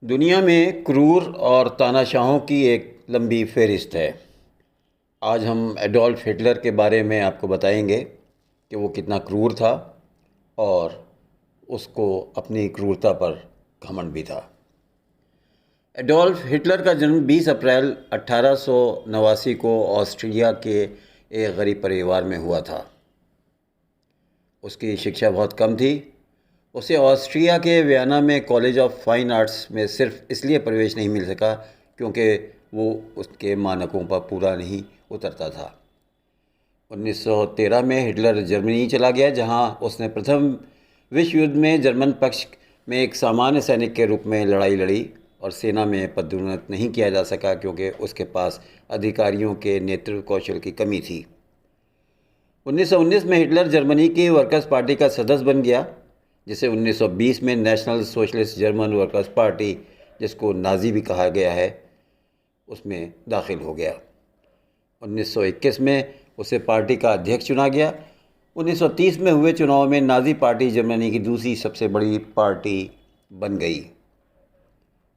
दुनिया में क्रूर और तानाशाहों की एक लंबी फहरिस्त है। आज हम एडोल्फ हिटलर के बारे में आपको बताएंगे कि वो कितना क्रूर था और उसको अपनी क्रूरता पर घमंड भी था। एडोल्फ हिटलर का जन्म 20 अप्रैल 1889 को ऑस्ट्रिया के एक गरीब परिवार में हुआ था। उसकी शिक्षा बहुत कम थी। उसे ऑस्ट्रिया के वियना में कॉलेज ऑफ फाइन आर्ट्स में सिर्फ इसलिए प्रवेश नहीं मिल सका क्योंकि वो उसके मानकों पर पूरा नहीं उतरता था। 1913 में हिटलर जर्मनी चला गया, जहां उसने प्रथम विश्व युद्ध में जर्मन पक्ष में एक सामान्य सैनिक के रूप में लड़ाई लड़ी और सेना में पदोन्नत नहीं किया जा सका क्योंकि उसके पास अधिकारियों के नेतृत्व कौशल की कमी थी। 1919 में हिटलर जर्मनी की वर्कर्स पार्टी का सदस्य बन गया, जिसे 1920 में national socialist German workers party, जिसको नाजी भी कहा गया है, उसमें दाखिल हो गया। 1921 में उसे पार्टी का अध्यक्ष चुना गया। 1930 में हुए चुनाव में नाजी पार्टी जर्मनी की दूसरी सबसे बड़ी पार्टी बन गई।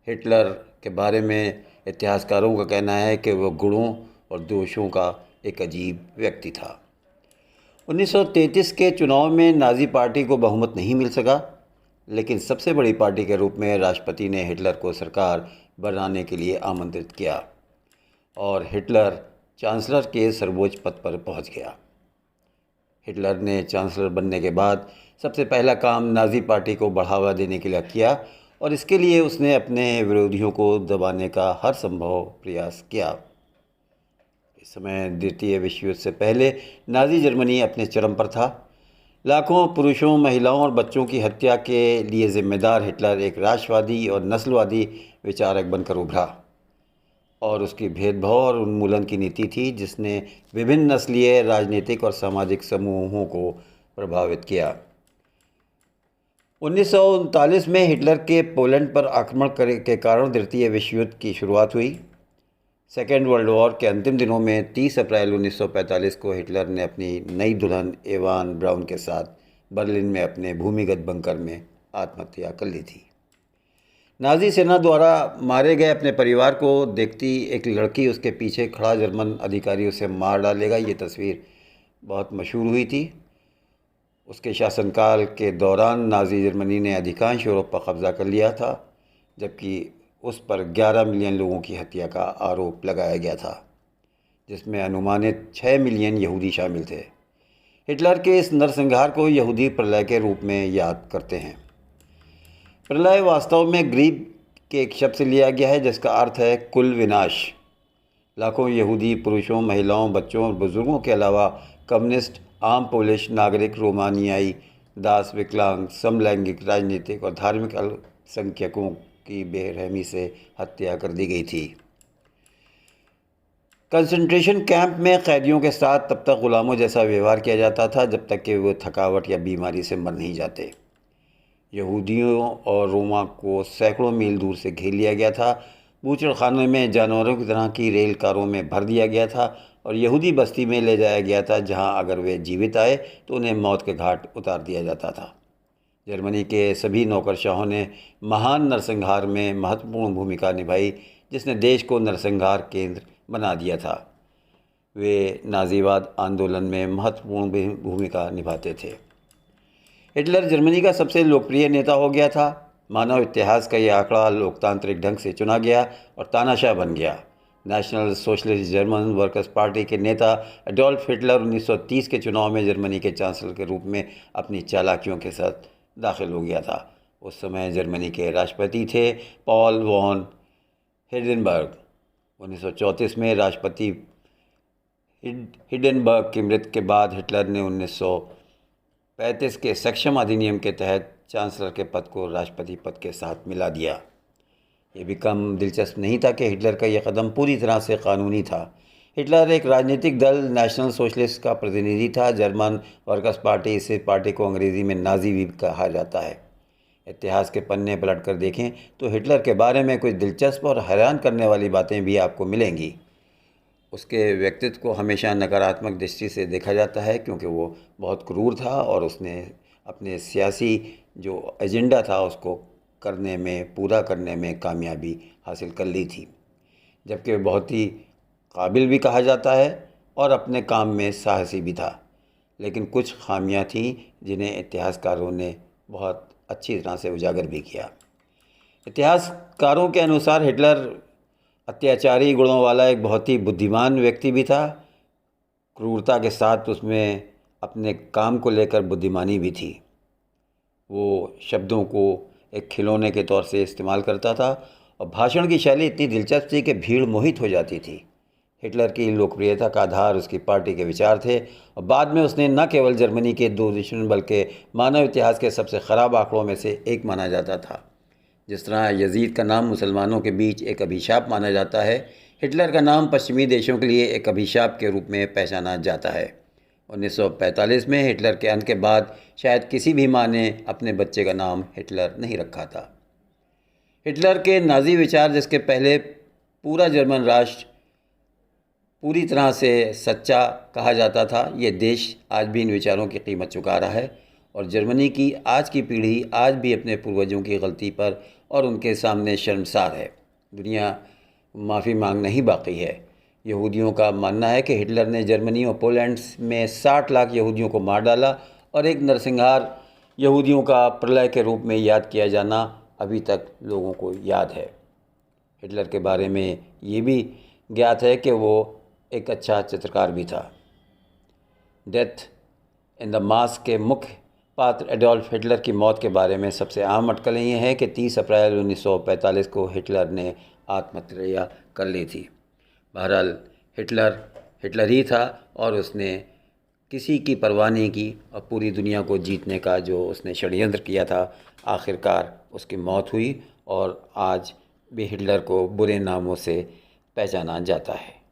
हिटलर के बारे में इतिहासकारों का कहना है कि वह गुणों और दोषों का एक अजीब व्यक्ति था। 1933 के चुनाव में नाजी पार्टी को बहुमत नहीं मिल सका, लेकिन सबसे बड़ी पार्टी के रूप में राष्ट्रपति ने हिटलर को सरकार बनाने के लिए आमंत्रित किया और हिटलर चांसलर के सर्वोच्च पद पर पहुंच गया। हिटलर ने चांसलर बनने के बाद सबसे पहला काम नाजी पार्टी को बढ़ावा देने के लिए किया और इसके लिए उसने अपने विरोधियों को दबाने का हर संभव प्रयास किया। इस समय द्वितीय विश्व युद्ध से पहले नाजी जर्मनी अपने चरम पर था। लाखों पुरुषों, महिलाओं और बच्चों की हत्या के लिए जिम्मेदार हिटलर एक राष्ट्रवादी और नस्लवादी विचारक बनकर उभरा और उसकी भेदभाव और उन्मूलन की नीति थी, जिसने विभिन्न नस्लीय, राजनीतिक और सामाजिक समूहों को प्रभावित किया। 1939 में हिटलर के पोलैंड पर आक्रमण के कारण द्वितीय विश्व युद्ध की शुरुआत हुई। सेकेंड वर्ल्ड वॉर के अंतिम दिनों में 30 अप्रैल 1945 को हिटलर ने अपनी नई दुल्हन एवान ब्राउन के साथ बर्लिन में अपने भूमिगत बंकर में आत्महत्या कर ली थी। नाजी सेना द्वारा मारे गए अपने परिवार को देखती एक लड़की उसके पीछे खड़ा जर्मन अधिकारी उसे मार डालेगा, ये तस्वीर बहुत मशहूर हुई थी। उसके शासनकाल के दौरान नाजी जर्मनी ने अधिकांश यूरोप पर कब्जा कर लिया था, जबकि उस पर 11 मिलियन लोगों की हत्या का आरोप लगाया गया था, जिसमें अनुमानित 6 मिलियन यहूदी शामिल थे। हिटलर के इस नरसंहार को यहूदी प्रलय के रूप में याद करते हैं। प्रलय वास्तव में ग्रीक के एक शब्द से लिया गया है, जिसका अर्थ है कुल विनाश। लाखों यहूदी पुरुषों, महिलाओं, बच्चों और बुजुर्गों के अलावा कम्युनिस्ट, आम पोलिश नागरिक, रोमानियाई, दास, विकलांग, समलैंगिक, राजनीतिक और धार्मिक अल्पसंख्यकों की बेरहमी से हत्या कर दी गई थी। कंसंट्रेशन कैंप में कैदियों के साथ तब तक गुलामों जैसा व्यवहार किया जाता था जब तक कि वो थकावट या बीमारी से मर नहीं जाते। यहूदियों और रोमा को सैकड़ों मील दूर से घेर लिया गया था। बूचड़खाने में जानवरों की तरह की रेल कारों में भर दिया गया था और यहूदी बस्ती में ले जाया गया था, जहां अगर वे जीवित आए तो उन्हें मौत के घाट उतार दिया जाता था। जर्मनी के सभी नौकरशाहों ने महान नरसंहार में महत्वपूर्ण भूमिका निभाई, जिसने देश को नरसंहार केंद्र बना दिया था। वे नाजीवाद आंदोलन में महत्वपूर्ण भूमिका निभाते थे। हिटलर जर्मनी का सबसे लोकप्रिय नेता हो गया था। मानव इतिहास का यह आंकड़ा लोकतांत्रिक ढंग से चुना गया और तानाशाह बन गया। National socialist German workers party के नेता एडोल्फ हिटलर 1930 के चुनाव में जर्मनी के चांसलर के रूप में अपनी चालाकियों के साथ दाखिल हो गया था। उस समय जर्मनी के राष्ट्रपति थे पॉल वॉन हिंडेनबर्ग। 1934 में राष्ट्रपति हिंडेनबर्ग की मृत्यु के बाद हिटलर ने 1935 के सक्षम अधिनियम के तहत चांसलर के पद को राष्ट्रपति पद के साथ मिला दिया। ये भी कम दिलचस्प नहीं था कि हिटलर का यह कदम पूरी तरह से कानूनी था। हिटलर एक राजनीतिक दल नेशनल सोशलिस्ट का प्रतिनिधि था। जर्मन वर्कर्स पार्टी, इस पार्टी को अंग्रेज़ी में नाजी भी कहा जाता है। इतिहास के पन्ने पलट कर देखें तो हिटलर के बारे में कुछ दिलचस्प और हैरान करने वाली बातें भी आपको मिलेंगी। उसके व्यक्तित्व को हमेशा नकारात्मक दृष्टि से देखा जाता है क्योंकि वो बहुत क्रूर था और उसने अपने सियासी जो एजेंडा था उसको पूरा करने में कामयाबी हासिल कर ली थी, जबकि वह बहुत ही काबिल भी कहा जाता है और अपने काम में साहसी भी था। लेकिन कुछ खामियां थीं जिन्हें इतिहासकारों ने बहुत अच्छी तरह से उजागर भी किया। इतिहासकारों के अनुसार हिटलर अत्याचारी गुणों वाला एक बहुत ही बुद्धिमान व्यक्ति भी था। क्रूरता के साथ उसमें अपने काम को लेकर बुद्धिमानी भी थी। वो शब्दों को एक खिलौने के तौर से इस्तेमाल करता था और भाषण की शैली इतनी दिलचस्प थी कि भीड़ मोहित हो जाती थी। हिटलर की लोकप्रियता का आधार उसकी पार्टी के विचार थे और बाद में उसने न केवल जर्मनी के दो दुश्मन बल्कि मानव इतिहास के सबसे ख़राब आंकड़ों में से एक माना जाता था। जिस तरह यजीद का नाम मुसलमानों के बीच एक अभिशाप माना जाता है, हिटलर का नाम पश्चिमी देशों के लिए एक अभिशाप के रूप में पहचाना जाता है। 1945 में हिटलर के अंत के बाद शायद किसी भी माँ ने अपने बच्चे का नाम हिटलर नहीं रखा था। हिटलर के नाज़ी विचार, जिसके पहले पूरा जर्मन राष्ट्र पूरी तरह से सच्चा कहा जाता था, ये देश आज भी इन विचारों की कीमत चुका रहा है और जर्मनी की आज की पीढ़ी आज भी अपने पूर्वजों की गलती पर और उनके सामने शर्मसार है। दुनिया माफ़ी मांगना ही बाकी है। यहूदियों का मानना है कि हिटलर ने जर्मनी और पोलैंड में 60 लाख यहूदियों को मार डाला और एक नरसंहार यहूदियों का प्रलय के रूप में याद किया जाना अभी तक लोगों को याद है। हिटलर के बारे में ये भी ज्ञात है कि वो एक अच्छा चित्रकार भी था। डेथ इन द मास्क के मुख्य पात्र एडोल्फ हिटलर की मौत के बारे में सबसे आम अटकलें ये हैं कि 30 अप्रैल 1945 को हिटलर ने आत्महत्या कर ली थी। बहरहाल हिटलर ही था और उसने किसी की परवाह नहीं की और पूरी दुनिया को जीतने का जो उसने षड्यंत्र किया था, आखिरकार उसकी मौत हुई और आज भी हिटलर को बुरे नामों से पहचाना जाता है।